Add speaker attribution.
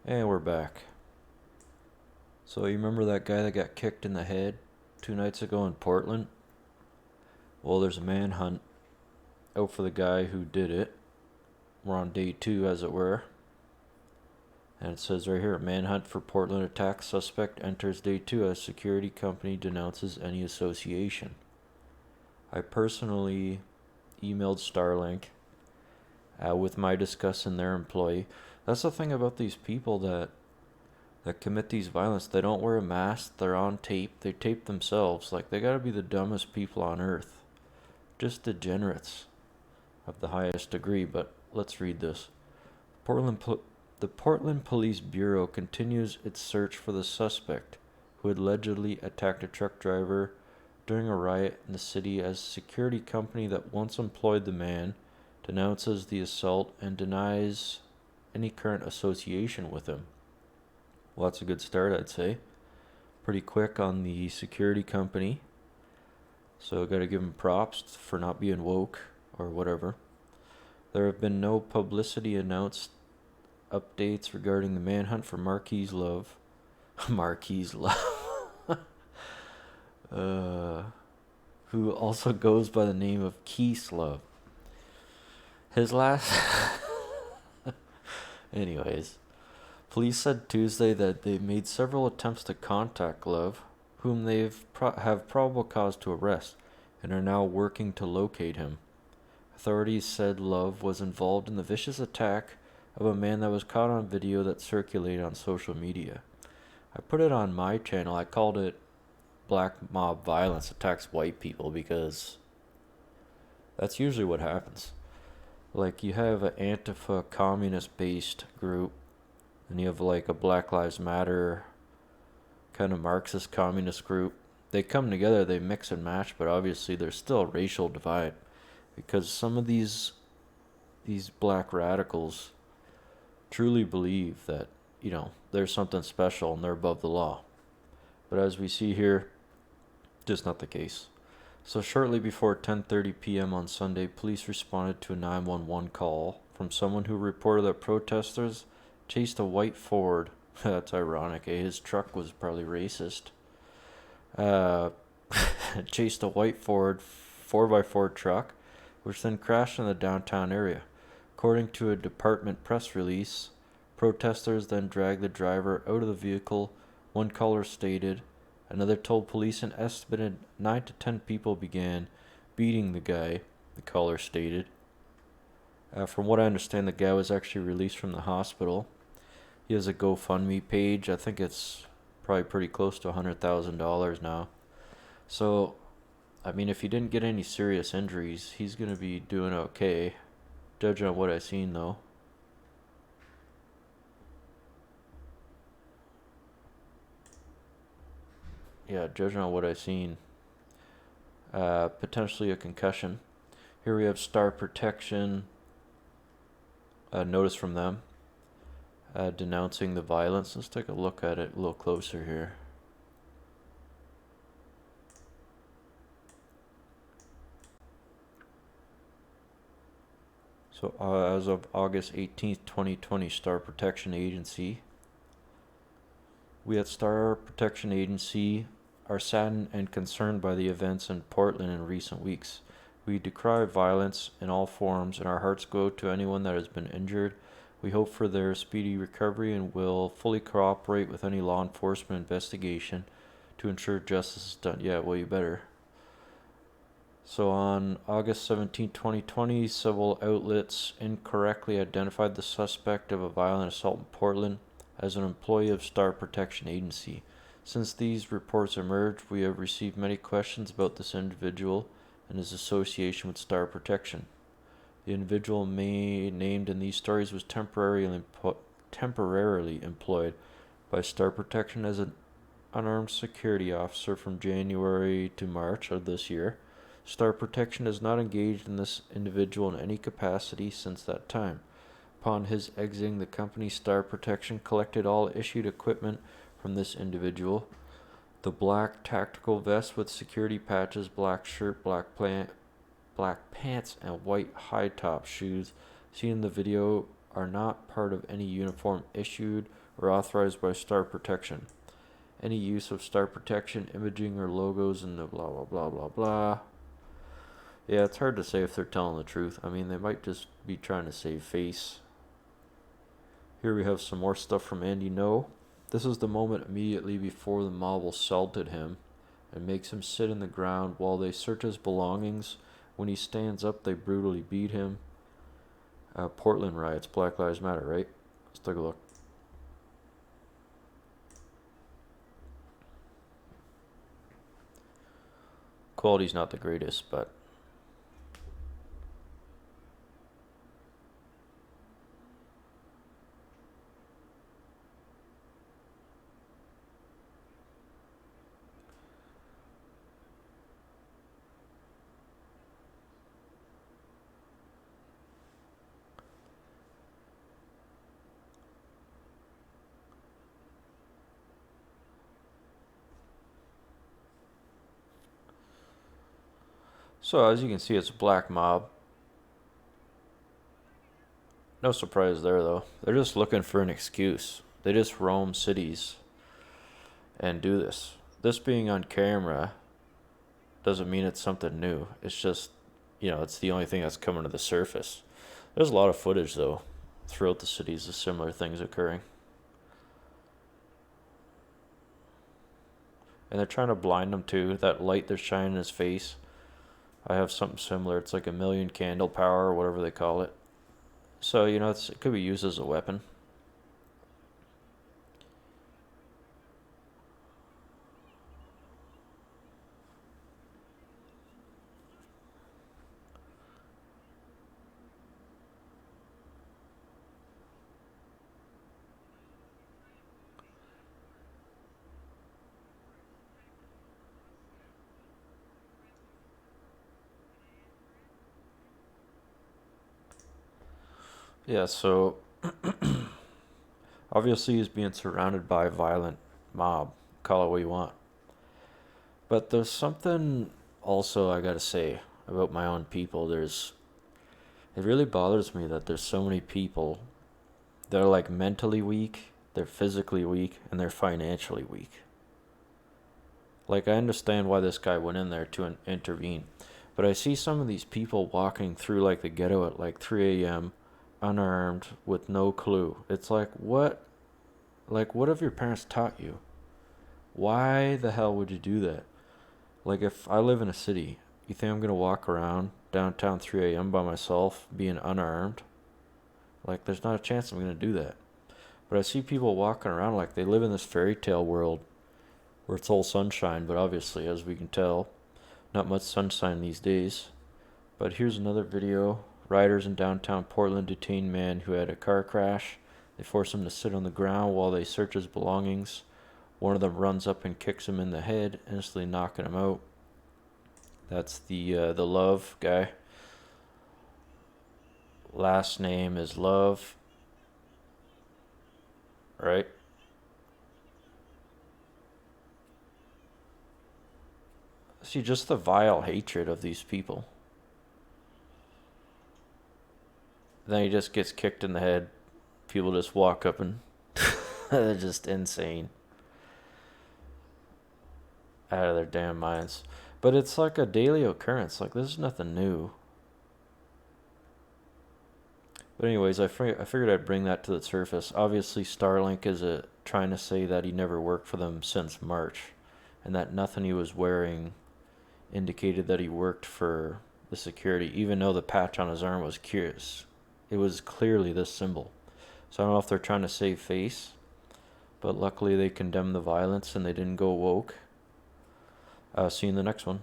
Speaker 1: And we're back. So you remember that guy that got kicked in the head 2 nights ago in Portland? Well, there's a manhunt out for the guy who did it. We're on day 2, as it were. And it says right here, manhunt for Portland attack suspect enters day 2 as security company denounces any association. I personally emailed Starlink with my discussing their employee. That's the thing about these people that commit these violence. They don't wear a mask. They're on tape. They tape themselves. Like, they gotta be the dumbest people on earth. Just degenerates of the highest degree. But let's read this. The Portland Police Bureau continues its search for the suspect who had allegedly attacked a truck driver during a riot in the city, as a security company that once employed the man denounces the assault and denies any current association with him. Well, that's a good start, I'd say. Pretty quick on the security company. So gotta give them props for not being woke or whatever. There have been no publicity announced updates regarding the manhunt for Marquise Love. Marquise Love. Who also goes by the name of Keith Love. His last... Anyways. Police said Tuesday that they made several attempts to contact Love, whom they have probable cause to arrest, and are now working to locate him. Authorities said Love was involved in the vicious attack of a man that was caught on video that circulated on social media. I put it on my channel. I called it Black Mob Violence Attacks White People, because that's usually what happens. Like, you have an Antifa communist-based group, and you have like a Black Lives Matter kind of Marxist communist group. They come together, they mix and match, but obviously there's still a racial divide, because some of these black radicals truly believe that, there's something special and they're above the law. But as we see here, just not the case. So shortly before 10:30 p.m. on Sunday, police responded to a 911 call from someone who reported that protesters chased a white Ford. That's ironic, eh? His truck was probably racist. Chased a white Ford 4x4 truck, which then crashed in the downtown area. According to a department press release, protesters then dragged the driver out of the vehicle, one caller stated. Another told police an estimated 9 to 10 people began beating the guy, the caller stated. From what I understand, the guy was actually released from the hospital. He has a GoFundMe page. I think it's probably pretty close to $100,000 now. So, I mean, if he didn't get any serious injuries, he's going to be doing okay. Judging on what I've seen, though. Yeah, judging on what I've seen. Potentially a concussion. Here we have Star Protection. Notice from them. Denouncing the violence. Let's take a look at it a little closer here. So as of August 18th, 2020, Star Protection Agency. We at Star Protection Agency are saddened and concerned by the events in Portland in recent weeks. We decry violence in all forms, and our hearts go to anyone that has been injured. We hope for their speedy recovery and will fully cooperate with any law enforcement investigation to ensure justice is done. Yeah, well, you better. So on August 17, 2020, several outlets incorrectly identified the suspect of a violent assault in Portland as an employee of Star Protection Agency. Since these reports emerged, we have received many questions about this individual and his association with Star Protection. The individual named in these stories was temporarily employed by Star Protection as an unarmed security officer from January to March of this year. Star Protection has not engaged in this individual in any capacity since that time. Upon his exiting the company, Star Protection collected all issued equipment from this individual. The black tactical vest with security patches, black shirt, black pants, and white high-top shoes seen in the video are not part of any uniform issued or authorized by Star Protection. Any use of Star Protection imaging or logos in the blah blah blah blah blah. Yeah, it's hard to say if they're telling the truth. I mean, they might just be trying to save face. Here we have some more stuff from Andy No. This is the moment immediately before the mob assaulted him and makes him sit in the ground while they search his belongings. When he stands up, they brutally beat him. Portland riots, Black Lives Matter, right? Let's take a look. Quality's not the greatest, but so as you can see, it's a black mob. No surprise there, though. They're just looking for an excuse. They just roam cities and do this. This being on camera doesn't mean it's something new. It's just, it's the only thing that's coming to the surface. There's a lot of footage, though, throughout the cities of similar things occurring. And they're trying to blind him, too. That light they're shining in his face. I have something similar. It's like a million candle power or whatever they call it. So, it could be used as a weapon. Yeah, so obviously he's being surrounded by a violent mob. Call it what you want. But there's something also I gotta say about my own people. It really bothers me that there's so many people that are like mentally weak, they're physically weak, and they're financially weak. Like, I understand why this guy went in there to intervene. But I see some of these people walking through like the ghetto at like 3 a.m. unarmed with no clue. It's like, what? Like, what have your parents taught you? Why the hell would you do that? Like, if I live in a city, you think I'm going to walk around downtown 3 a.m. by myself being unarmed? Like, there's not a chance I'm going to do that. But I see people walking around like they live in this fairy tale world where it's all sunshine, but obviously, as we can tell, not much sunshine these days. But here's another video. Rioters in downtown Portland detain man who had a car crash. They force him to sit on the ground while they search his belongings. One of them runs up and kicks him in the head, instantly knocking him out. That's the Love guy. Last name is Love. Right? See, just the vile hatred of these people. Then he just gets kicked in the head. People just walk up and they're just insane. Out of their damn minds. But it's like a daily occurrence. Like, this is nothing new. But anyways, I figured I'd bring that to the surface. Obviously, Starlink is trying to say that he never worked for them since March. And that nothing he was wearing indicated that he worked for the security, even though the patch on his arm was curious. It was clearly this symbol. So I don't know if they're trying to save face, but luckily they condemned the violence and they didn't go woke. See you in the next one.